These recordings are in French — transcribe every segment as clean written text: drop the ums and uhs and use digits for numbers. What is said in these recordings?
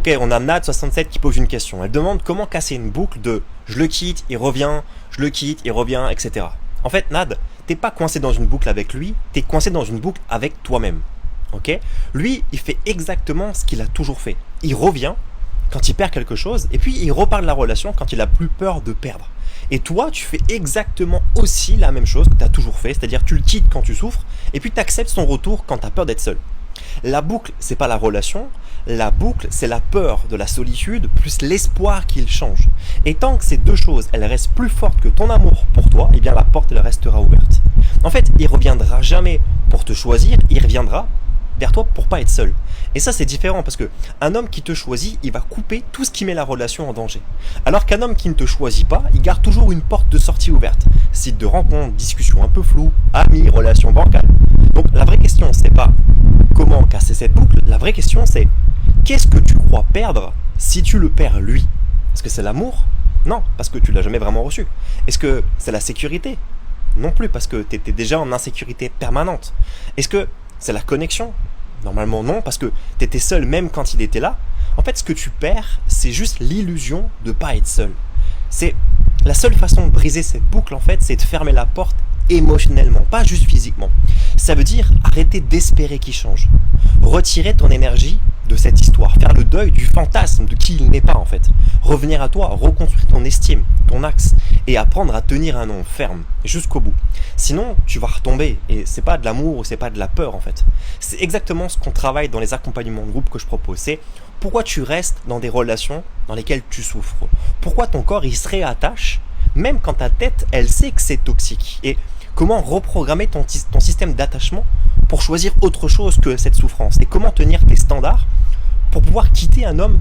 Ok, on a Nad67 qui pose une question. Elle demande comment casser une boucle de je le quitte, il revient, je le quitte, il revient, etc. En fait, Nad, t'es pas coincé dans une boucle avec lui, t'es coincé dans une boucle avec toi-même. Ok? Lui, il fait exactement ce qu'il a toujours fait. Il revient quand il perd quelque chose, et puis il repart de la relation quand il a plus peur de perdre. Et toi, tu fais exactement aussi la même chose que tu as toujours fait, c'est-à-dire tu le quittes quand tu souffres, et puis tu acceptes son retour quand tu as peur d'être seul. La boucle, c'est pas la relation, la boucle, c'est la peur de la solitude plus l'espoir qu'il change. Et tant que ces deux choses, elles restent plus fortes que ton amour pour toi, eh bien la porte, elle restera ouverte. En fait, il reviendra jamais pour te choisir, il reviendra vers toi pour pas être seul. Et ça, c'est différent parce que un homme qui te choisit, il va couper tout ce qui met la relation en danger. Alors qu'un homme qui ne te choisit pas, il garde toujours une porte de sortie ouverte. Site de rencontre, discussion un peu floue, amis, relations bancales. Donc la vraie question, c'est pas comment casser cette boucle, la vraie question c'est qu'est-ce que tu crois perdre si tu le perds lui? Est-ce que c'est l'amour? Non, parce que tu l'as jamais vraiment reçu. Est-ce que c'est la sécurité? Non plus, parce que tu étais déjà en insécurité permanente. Est-ce que c'est la connexion? Normalement non, parce que tu étais seul même quand il était là. En fait, ce que tu perds, c'est juste l'illusion de pas être seul. C'est la seule façon de briser cette boucle, en fait, c'est de fermer la porte émotionnellement, pas juste physiquement. Ça veut dire arrêter d'espérer qu'il change. Retirer ton énergie de cette histoire, faire le deuil du fantasme de qui il n'est pas en fait. Revenir à toi, reconstruire ton estime, ton axe et apprendre à tenir un nom ferme jusqu'au bout. Sinon, tu vas retomber et c'est pas de l'amour ou c'est pas de la peur en fait. C'est exactement ce qu'on travaille dans les accompagnements de groupe que je propose. C'est pourquoi tu restes dans des relations dans lesquelles tu souffres. Pourquoi ton corps il se réattache même quand ta tête elle sait que c'est toxique. Et comment reprogrammer ton système d'attachement pour choisir autre chose que cette souffrance. Et comment tenir tes standards pour pouvoir quitter un homme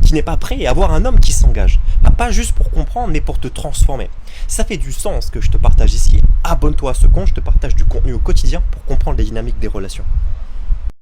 qui n'est pas prêt et avoir un homme qui s'engage. Pas juste pour comprendre, mais pour te transformer. Ça fait du sens que je te partage ici. Abonne-toi à ce compte, je te partage du contenu au quotidien pour comprendre les dynamiques des relations.